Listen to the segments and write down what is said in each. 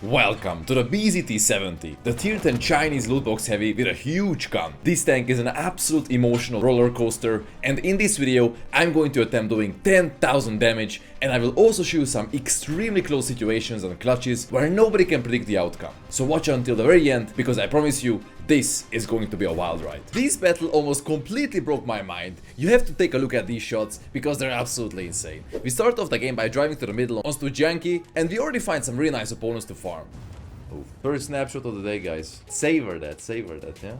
Welcome to the BZT-70, the tier 10 Chinese lootbox heavy with a huge gun. This tank is an absolute emotional roller coaster, and in this video I'm going to attempt doing 10,000 damage, and I will also show you some extremely close situations and clutches where nobody can predict the outcome. So watch until the very end, because I promise you, this is going to be a wild ride. This battle almost completely broke my mind. You have to take a look at these shots, because they're absolutely insane. We start off the game by driving to the middle onto Janky, and we already find some really nice opponents to farm. Ooh. First snapshot of the day, guys. Savor that, yeah?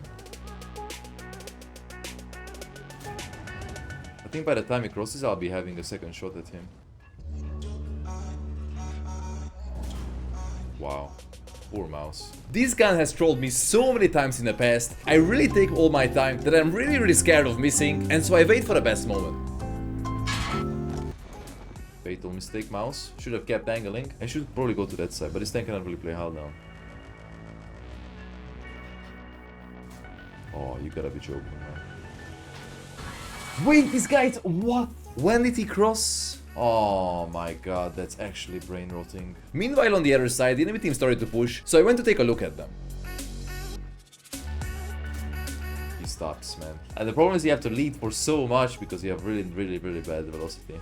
I think by the time he crosses, I'll be having a second shot at him. Wow. Poor mouse. This gun has trolled me so many times in the past. I really take all my time that I'm really scared of missing, and so I wait for the best moment. Fatal mistake, mouse. Should have kept angling. I should probably go to that side, but this tank cannot really play hard down. Oh, you gotta be joking, man. Wait, this guy's... what? When did he cross? Oh my god, that's actually brain rotting. Meanwhile, on the other side, the enemy team started to push, so I went to take a look at them. He stops, man. And the problem is you have to lead for so much because you have really bad velocity.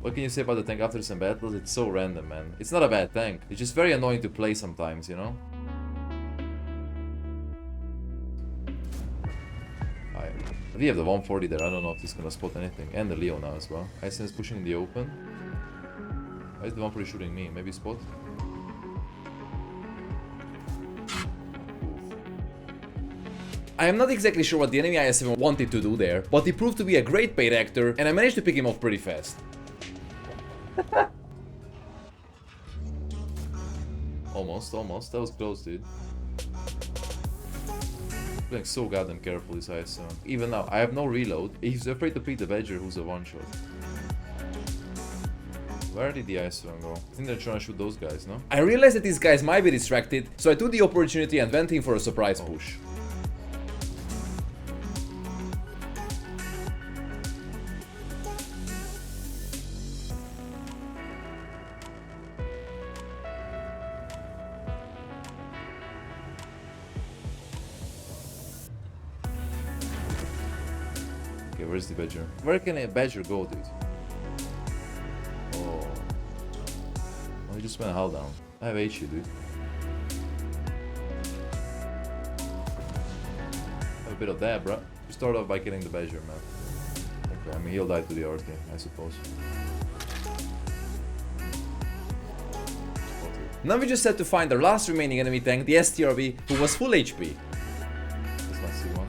What can you say about the tank after some battles? It's so random, man. It's not a bad tank. It's just very annoying to play sometimes, you know? We have the 140 there, I don't know if he's gonna spot anything. And the Leo now as well. INSANE is pushing in the open. Why is the 140 shooting me? Maybe spot? I am not exactly sure what the enemy IS-7 wanted to do there, but he proved to be a great bait actor, and I managed to pick him off pretty fast. Almost. That was close, dude. Playing so goddamn careful, this IS-7. Even now, I have no reload. He's afraid to pick the Badger, who's a one-shot. Where did the IS-7 go? I think they're trying to shoot those guys, no? I realized that these guys might be distracted, so I took the opportunity and went in for a surprise push. Okay, where's the Badger? Where can a Badger go, dude? Oh. Oh, he just went hull down. I have HU, dude. Have a bit of that, bro. You start off by killing the Badger, man. Okay, I mean, he'll die to the RT, I suppose. Now we just had to find our last remaining enemy tank, the STRV, who was full HP. Let's not see one.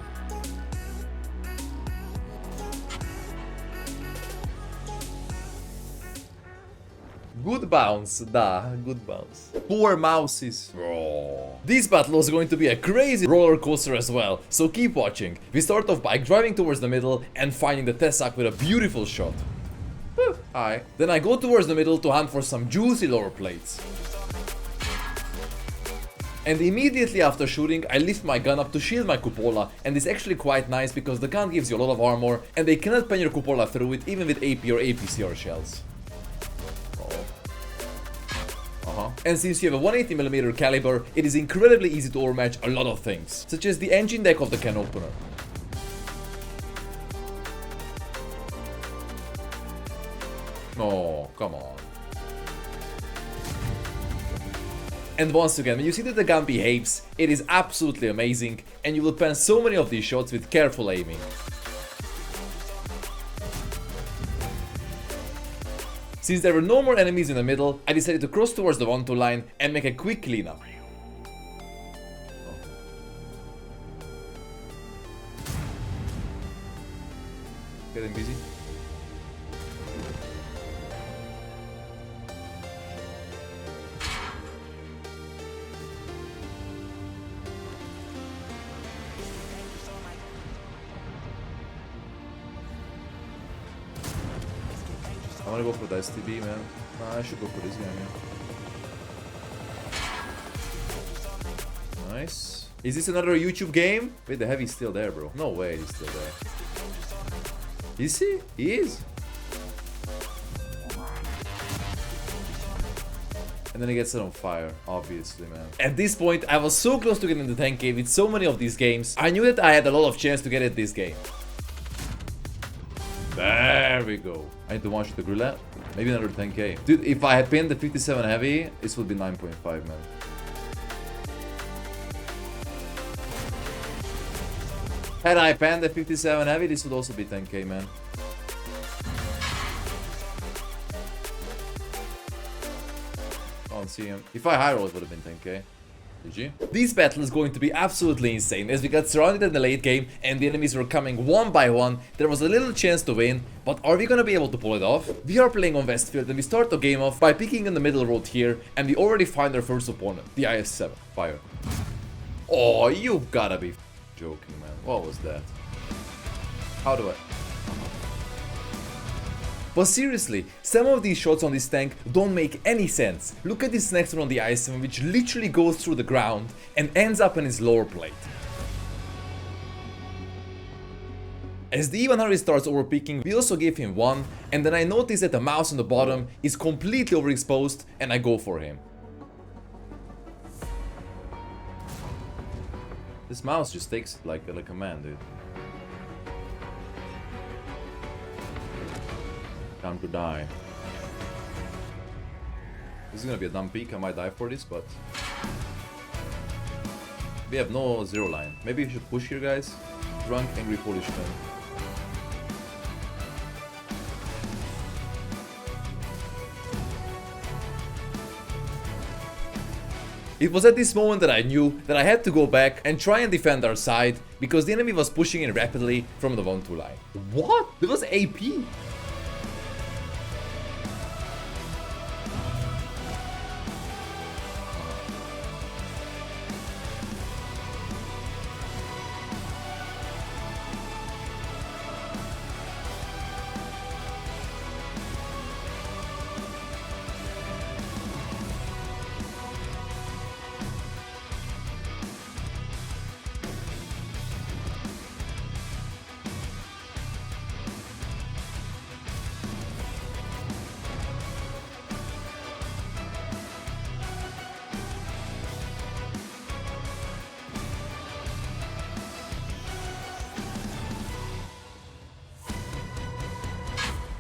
Good bounce, good bounce. Poor Mauses. Oh. This battle was going to be a crazy roller coaster as well, so keep watching. We start off by driving towards the middle and finding the Tessak with a beautiful shot. Aye. Then I go towards the middle to hunt for some juicy lower plates. And immediately after shooting, I lift my gun up to shield my cupola, and it's actually quite nice because the gun gives you a lot of armor and they cannot pen your cupola through it even with AP or APCR shells. And since you have a 180mm caliber, it is incredibly easy to overmatch a lot of things, such as the engine deck of the can opener. Oh, come on. And once again, when you see that the gun behaves, it is absolutely amazing, and you will pen so many of these shots with careful aiming. Since there were no more enemies in the middle, I decided to cross towards the 1-2 line and make a quick cleanup. Getting busy. I wanna go for the STB, man. Nah, I should go for this guy, man. Nice. Is this another YouTube game? Wait, the heavy's still there, bro. No way he's still there. Is he? He is. And then he gets set on fire, obviously, man. At this point, I was so close to getting the 10k with so many of these games. I knew that I had a lot of chance to get it this game. There we go. I need to one-shot the gorilla. Maybe another 10k. Dude, if I had pinned the 57 heavy, this would be 9.5, man. Had I panned the 57 heavy, this would also be 10k, man. See him. If I high roll, it would have been 10k. GG. This battle is going to be absolutely insane as we got surrounded in the late game and the enemies were coming one by one. There was a little chance to win, but are we gonna be able to pull it off? We are playing on Westfield and we start the game off by picking in the middle road here and we already find our first opponent, the IS-7. Fire. Oh, you gotta be joking, man. What was that? How do I... But seriously, some of these shots on this tank don't make any sense. Look at this next one on the IS-7 which literally goes through the ground and ends up in his lower plate. As the E100 starts overpicking, we also give him one, and then I notice that the mouse on the bottom is completely overexposed and I go for him. This mouse just takes it like a man, dude. Time to die. This is gonna be a dumb peek, I might die for this, but... We have no zero line. Maybe we should push here, guys. Drunk, angry Polish man. It was at this moment that I knew that I had to go back and try and defend our side, because the enemy was pushing in rapidly from the 1-2 line. What? That was AP?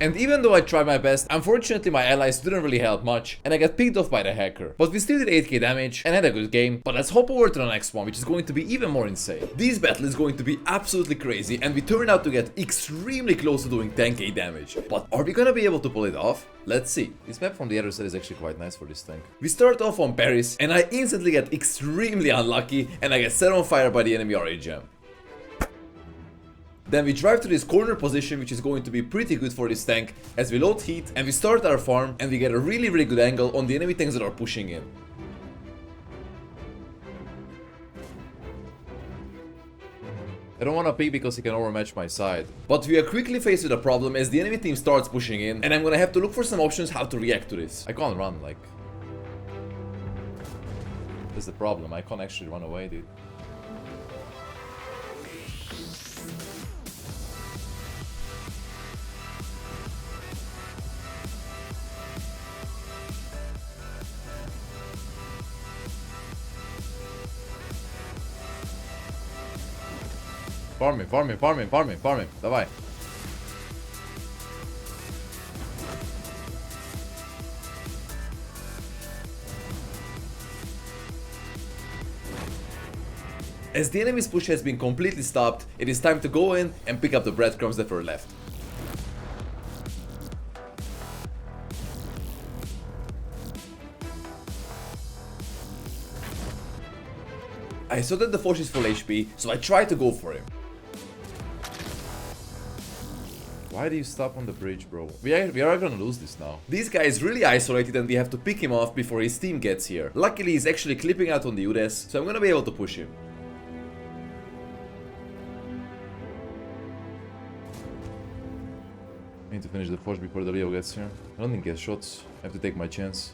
And even though I tried my best, unfortunately my allies didn't really help much and I got picked off by the hacker. But we still did 8k damage and had a good game. But let's hop over to the next one, which is going to be even more insane. This battle is going to be absolutely crazy and we turned out to get extremely close to doing 10k damage. But are we gonna be able to pull it off? Let's see. This map from the other side is actually quite nice for this tank. We start off on Paris and I instantly get extremely unlucky and I get set on fire by the enemy RHM. Then we drive to this corner position, which is going to be pretty good for this tank, as we load heat and we start our farm and we get a really good angle on the enemy tanks that are pushing in. I don't want to pick because he can overmatch my side. But we are quickly faced with a problem as the enemy team starts pushing in and I'm gonna have to look for some options how to react to this. I can't run, like... That's the problem, I can't actually run away, dude. Farm him, давай. As the enemy's push has been completely stopped, it is time to go in and pick up the breadcrumbs that were left. I saw that the Foch is full HP, so I tried to go for him. Why do you stop on the bridge, bro? We are gonna lose this now. This guy is really isolated and we have to pick him off before his team gets here. Luckily, he's actually clipping out on the UDES, so I'm gonna be able to push him. I need to finish the Foch before the Leo gets here. I don't think he has shots. I have to take my chance.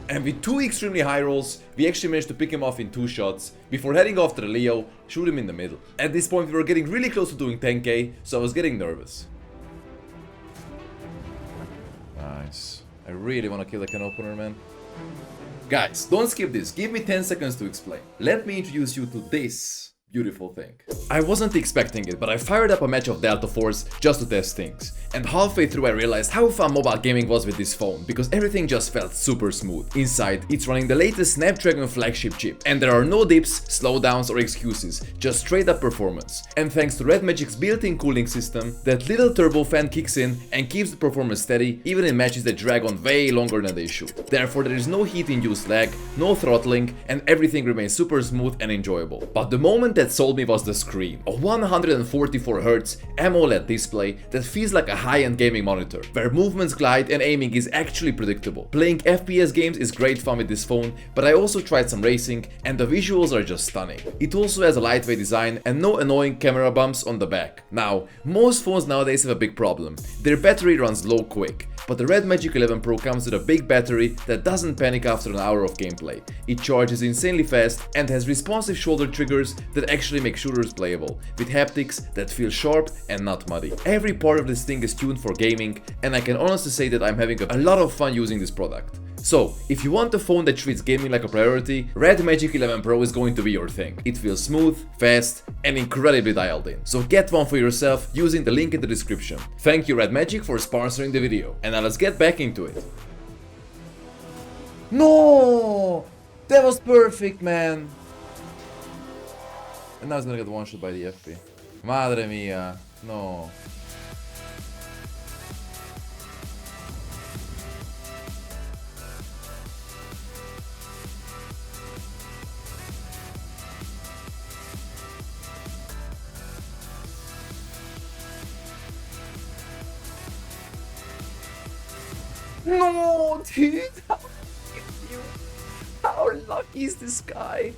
And with 2 extremely high rolls, we actually managed to pick him off in 2 shots, before heading after the Leo, shoot him in the middle. At this point we were getting really close to doing 10k, so I was getting nervous. Nice. I really want to kill a can opener, man. Guys, don't skip this. Give me 10 seconds to explain. Let me introduce you to this beautiful thing. I wasn't expecting it, but I fired up a match of Delta Force just to test things. And halfway through I realized how fun mobile gaming was with this phone, because everything just felt super smooth. Inside, it's running the latest Snapdragon flagship chip, and there are no dips, slowdowns or excuses, just straight up performance. And thanks to Red Magic's built-in cooling system, that little turbo fan kicks in and keeps the performance steady even in matches that drag on way longer than they should. Therefore there is no heat-induced lag, no throttling, and everything remains super smooth and enjoyable. But the moment that sold me was the screen. A 144Hz AMOLED display that feels like a high-end gaming monitor, where movements glide and aiming is actually predictable. Playing FPS games is great fun with this phone, but I also tried some racing and the visuals are just stunning. It also has a lightweight design and no annoying camera bumps on the back. Now, most phones nowadays have a big problem. Their battery runs low quick. But the Red Magic 11 Pro comes with a big battery that doesn't panic after an hour of gameplay. It charges insanely fast and has responsive shoulder triggers that actually make shooters playable, with haptics that feel sharp and not muddy. Every part of this thing is tuned for gaming, and I can honestly say that I'm having a lot of fun using this product. So, if you want a phone that treats gaming like a priority, Red Magic 11 Pro is going to be your thing. It feels smooth, fast, and incredibly dialed in. So get one for yourself using the link in the description. Thank you Red Magic for sponsoring the video. And now let's get back into it. No! That was perfect, man! And now it's gonna get one shot by the FP. Madre mia. No. No, dude! How lucky is this guy?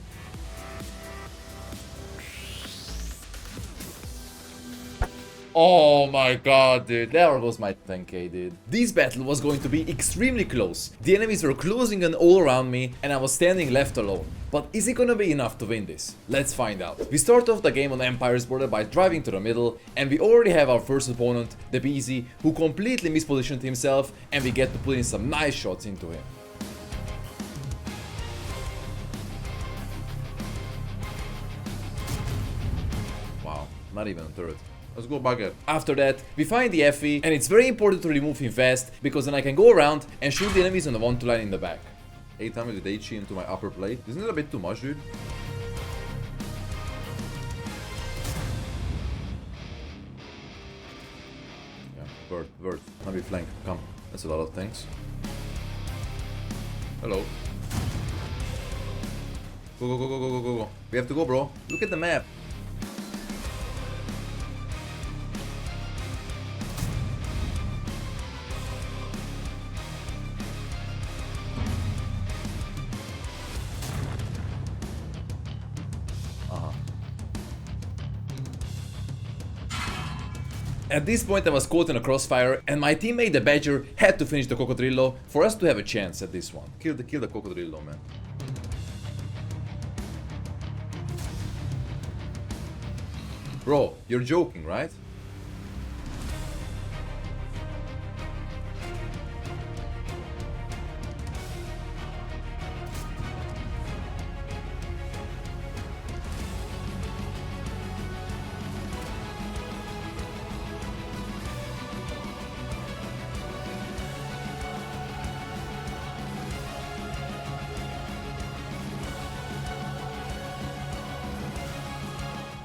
Oh my god, dude, there was my 10k, dude. This battle was going to be extremely close. The enemies were closing in all around me and I was standing left alone. But is it gonna be enough to win this? Let's find out. We start off the game on Empire's border by driving to the middle, and we already have our first opponent, the BZ, who completely mispositioned himself, and we get to put in some nice shots into him. Wow, not even a turret. Let's go back. After that, we find the FE, and it's very important to remove him fast, because then I can go around and shoot the enemies on the 1-2 line in the back. 8 times with HE into my upper plate. Isn't it a bit too much, dude? Yeah, Verge. Let me flank. Come. That's a lot of things. Hello. Go. We have to go, bro. Look at the map. At this point I was caught in a crossfire and my teammate the Badger had to finish the Cocodrillo for us to have a chance at this one. Kill the Cocodrillo, man. Bro, you're joking, right?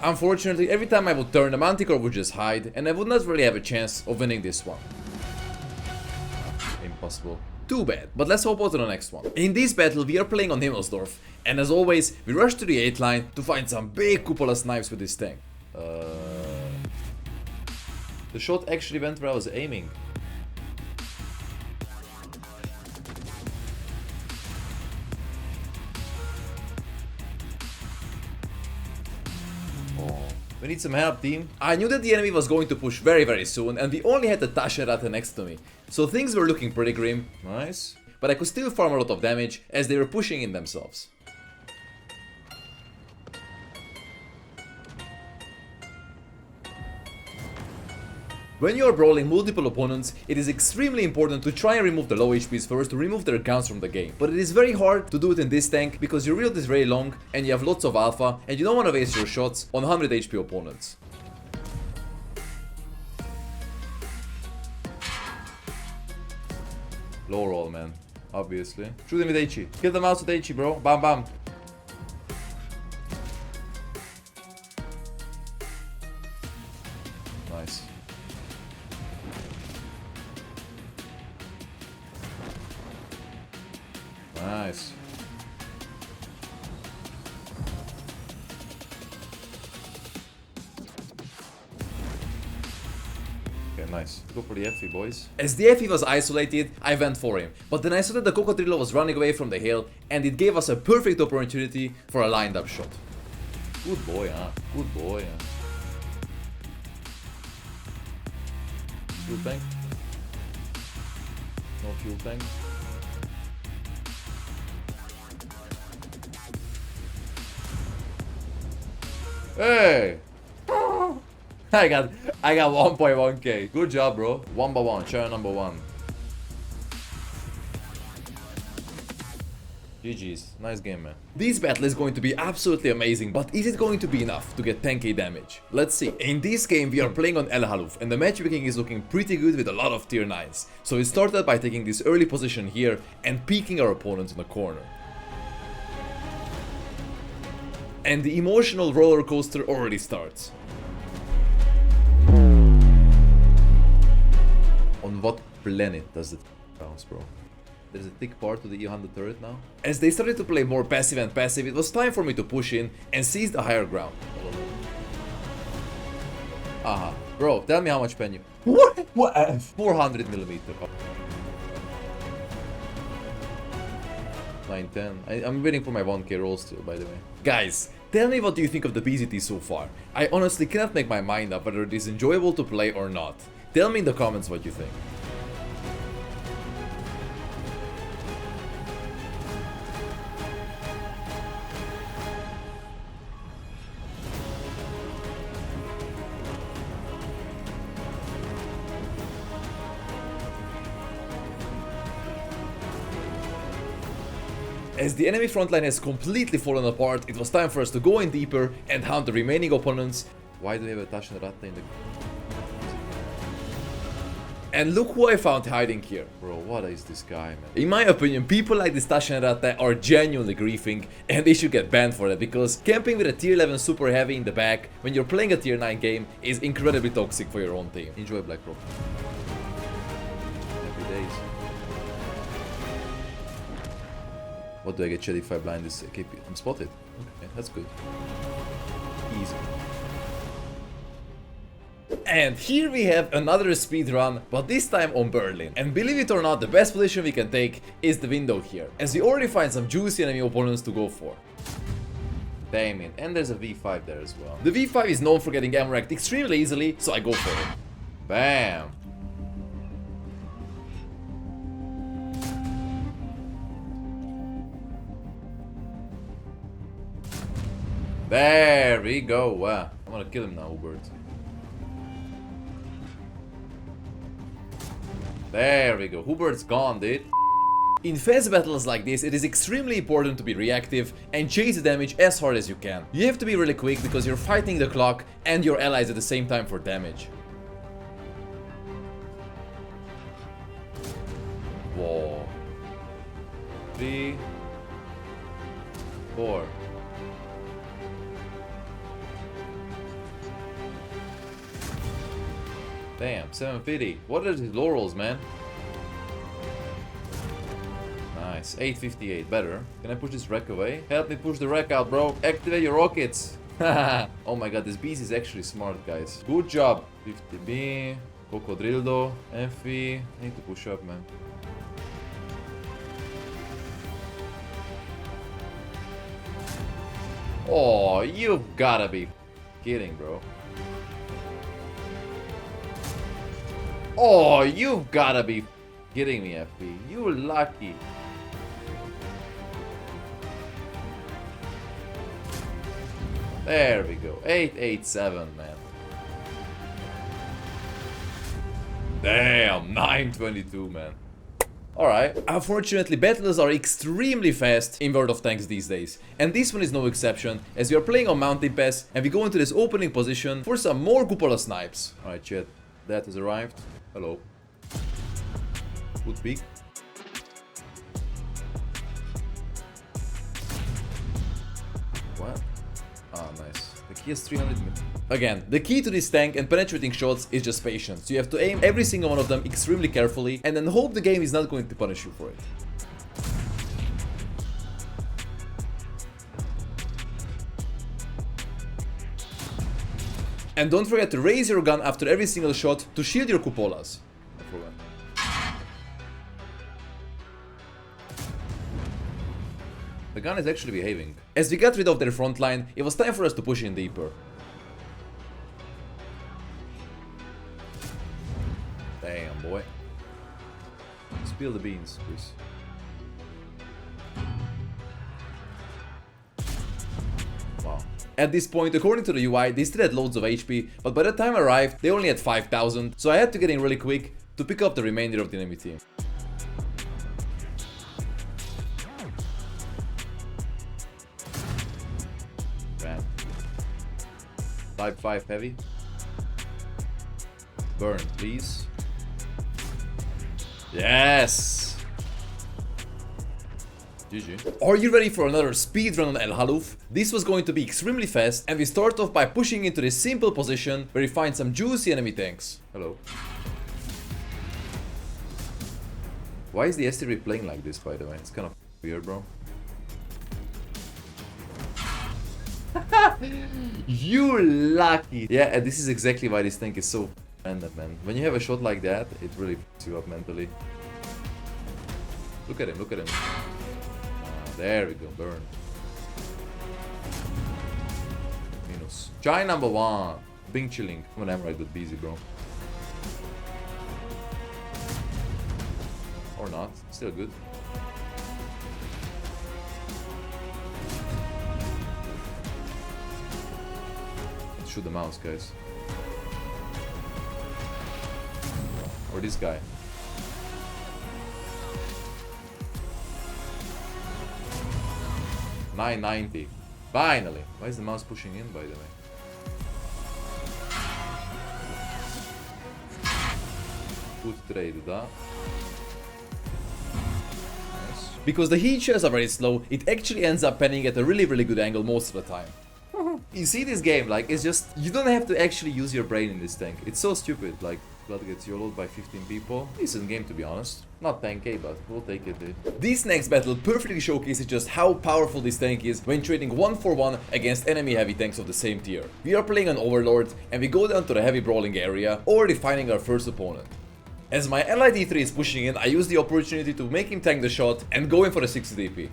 Unfortunately, every time I would turn, the Manticore would just hide, and I would not really have a chance of winning this one. Impossible. Too bad, but let's hop on to the next one. In this battle, we are playing on Himmelsdorf, and as always, we rush to the 8 line to find some big cupola snipes with this tank. The shot actually went where I was aiming. We need some help, team. I knew that the enemy was going to push very soon, and we only had the Tascherate next to me. So things were looking pretty grim. Nice. But I could still farm a lot of damage as they were pushing in themselves. When you are brawling multiple opponents, it is extremely important to try and remove the low HPs first to remove their guns from the game. But it is very hard to do it in this tank because your reload is very long and you have lots of alpha and you don't want to waste your shots on 100 HP opponents. Low roll, man. Obviously. Shoot him with HE. Kill the mouse with HE, bro. Bam, bam. Nice. Nice. Okay, nice. Go for the FE, boys. As the FE was isolated, I went for him. But then I saw that the Cocodrillo was running away from the hill, and it gave us a perfect opportunity for a lined up shot. Good boy, huh? Good boy, huh? Fuel tank? No fuel tank. Hey! I got 1.1k. Good job, bro. 1x1, channel number 1. GG's. Nice game, man. This battle is going to be absolutely amazing, but is it going to be enough to get 10k damage? Let's see. In this game, we are playing on El Haluf, and the matchmaking is looking pretty good with a lot of tier 9s. So we started by taking this early position here and peeking our opponents in the corner. And the emotional roller coaster already starts. On what planet does it bounce, bro? There's a thick part to the E100 turret now. As they started to play more passive and passive, it was time for me to push in and seize the higher ground. Aha. Bro, tell me how much pen you... What? 400mm. 910. I'm waiting for my 1k roll still, by the way. Guys, tell me what do you think of the BZT so far. I honestly cannot make my mind up whether it is enjoyable to play or not. Tell me in the comments what you think. As the enemy frontline has completely fallen apart, it was time for us to go in deeper and hunt the remaining opponents. Why do we have a Taschen Ratte in the... And look who I found hiding here. Bro, what is this guy, man? In my opinion, people like this Taschen Ratte are genuinely griefing, and they should get banned for that, because camping with a tier 11 super heavy in the back when you're playing a tier 9 game is incredibly toxic for your own team. Enjoy, Black Rock. Happy days. What do I get if I blind this KP? I'm spotted. Okay, that's good. Easy. And here we have another speed run, but this time on Berlin. And believe it or not, the best position we can take is the window here, as we already find some juicy enemy opponents to go for. Damn it, and there's a V5 there as well. The V5 is known for getting ammo racked extremely easily, so I go for it. Bam! There we go. Wow. I'm gonna kill him now, Hubert. There we go. Hubert's gone, dude. In fast battles like this, it is extremely important to be reactive and chase the damage as hard as you can. You have to be really quick because you're fighting the clock and your allies at the same time for damage. Whoa. 3, 4. Damn, 750. What are these low rolls, man? Nice. 858. Better. Can I push this wreck away? Help me push the wreck out, bro. Activate your rockets. Oh my god, this beast is actually smart, guys. Good job. 50B. Cocodrillo. FE. I need to push up, man. Oh, you've gotta be kidding, bro. Oh, you've gotta be kidding me, FP. You're lucky. There we go. 887, man. Damn, 922, man. Alright, unfortunately battles are extremely fast in World of Tanks these days, and this one is no exception, as we are playing on Mountain Pass and we go into this opening position for some more cupola snipes. Alright chat, that has arrived. Hello. Good peek. What? Ah, nice. The key is 300 meters. Again, the key to this tank and penetrating shots is just patience. You have to aim every single one of them extremely carefully and then hope the game is not going to punish you for it. And don't forget to raise your gun after every single shot to shield your cupolas. I forgot. The gun is actually behaving. As we got rid of their front line, it was time for us to push in deeper. Damn, boy. Spill the beans, please. Wow. At this point, according to the UI, they still had loads of HP, but by the time I arrived, they only had 5,000, so I had to get in really quick to pick up the remainder of the enemy team. Bam. Type 5 heavy. Burn, please. Yes! GG. Are you ready for another speedrun on El Haluf? This was going to be extremely fast, and we start off by pushing into this simple position where we find some juicy enemy tanks. Hello. Why is the STV playing like this, by the way? It's kind of weird, bro. You lucky! Yeah, and this is exactly why this tank is so random, man. When you have a shot like that, it really f***s you up mentally. Look at him, look at him. There we go, burn. Minus. Try number 1. Bing chilling. I'm gonna right with BZ, bro. Or not. Still good. Let's shoot the mouse, guys. Or this guy. $990. Finally. Why is the mouse pushing in, by the way? Good trade, da. Nice. Because the heat shares are very slow, it actually ends up panning at a really good angle most of the time. You see this game, like, it's just, you don't have to actually use your brain in this tank. It's so stupid, like, blood gets YOLO'd by 15 people. Decent game, to be honest. Not 10k, but we'll take it, dude. This next battle perfectly showcases just how powerful this tank is when trading 1-for-1 against enemy heavy tanks of the same tier. We are playing an Overlord, and we go down to the heavy brawling area, already finding our first opponent. As my ally D3 is pushing in, I use the opportunity to make him tank the shot and go in for a 60 DP.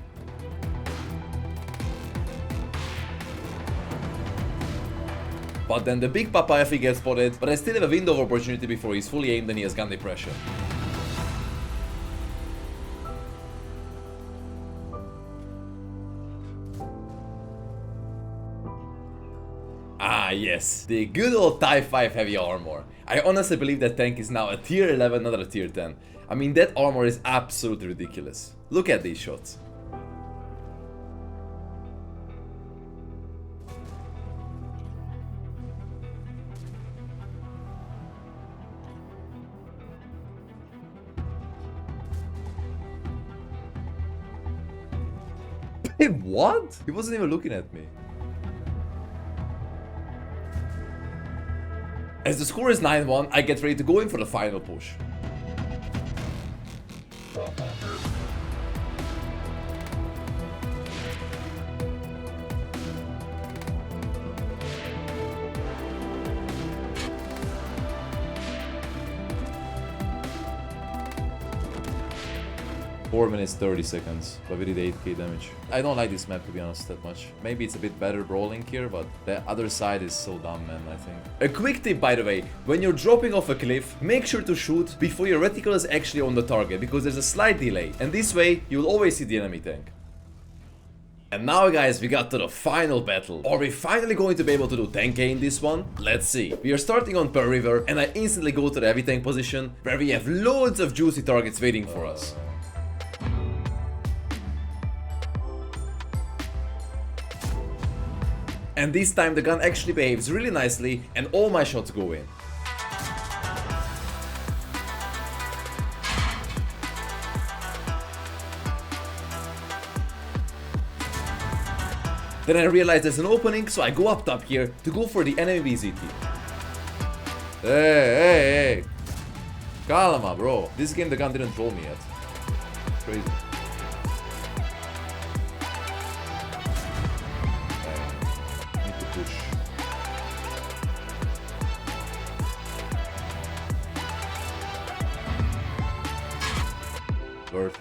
But then the big Papa Effie gets spotted, but I still have a window of opportunity before he's fully aimed and he has gun depression. Ah yes, the good old Type 5 heavy armor. I honestly believe that tank is now a tier 11, not a tier 10. I mean, that armor is absolutely ridiculous. Look at these shots. Hey, what? He wasn't even looking at me. As the score is 9-1, I get ready to go in for the final push. Four minutes 30 seconds, but we did 8k damage. I don't like this map, to be honest, that much. Maybe it's a bit better brawling here, but the other side is so dumb, man, I think. A quick tip, by the way, when you're dropping off a cliff, make sure to shoot before your reticle is actually on the target, because there's a slight delay, and this way you'll always see the enemy tank. And now guys, we got to the final battle. Are we finally going to be able to do 10k in this one? Let's see. We are starting on Pearl River and I instantly go to the heavy tank position where we have loads of juicy targets waiting for us. And this time the gun actually behaves really nicely and all my shots go in. Then I realize there's an opening, so I go up top here to go for the enemy BZT. Hey. Calma, bro. This game the gun didn't troll me yet. Crazy. Need to push. Verge.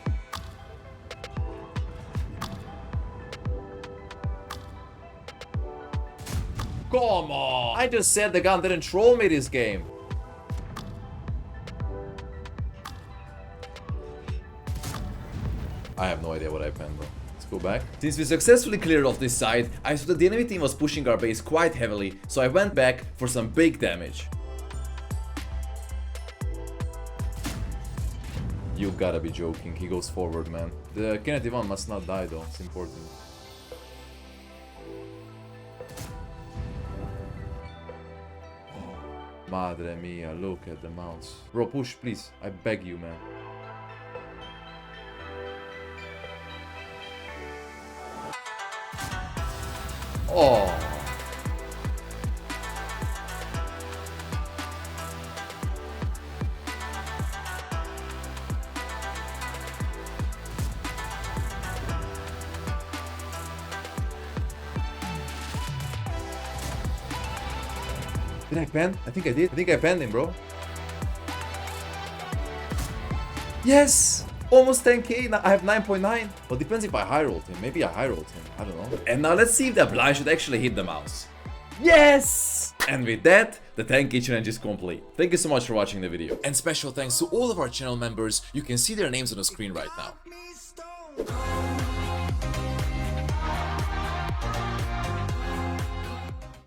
Come on! I just said the gun didn't troll me this game. I have no idea what I penned, bro. Let's go back. Since we successfully cleared off this side, I saw that the enemy team was pushing our base quite heavily, so I went back for some big damage. You gotta be joking, he goes forward, man. The Kennedy 1 must not die though, it's important. Madre mia, look at the mouse. Bro, push, please. I beg you, man. Oh. Did I pen? I think I did. I think I penned him, bro. Yes! Almost 10k. Now I have 9.9. But depends if I high rolled him. Maybe I high rolled him. I don't know. And now let's see if the blind should actually hit the mouse. Yes! And with that, the 10k challenge is complete. Thank you so much for watching the video. And special thanks to all of our channel members. You can see their names on the screen right now.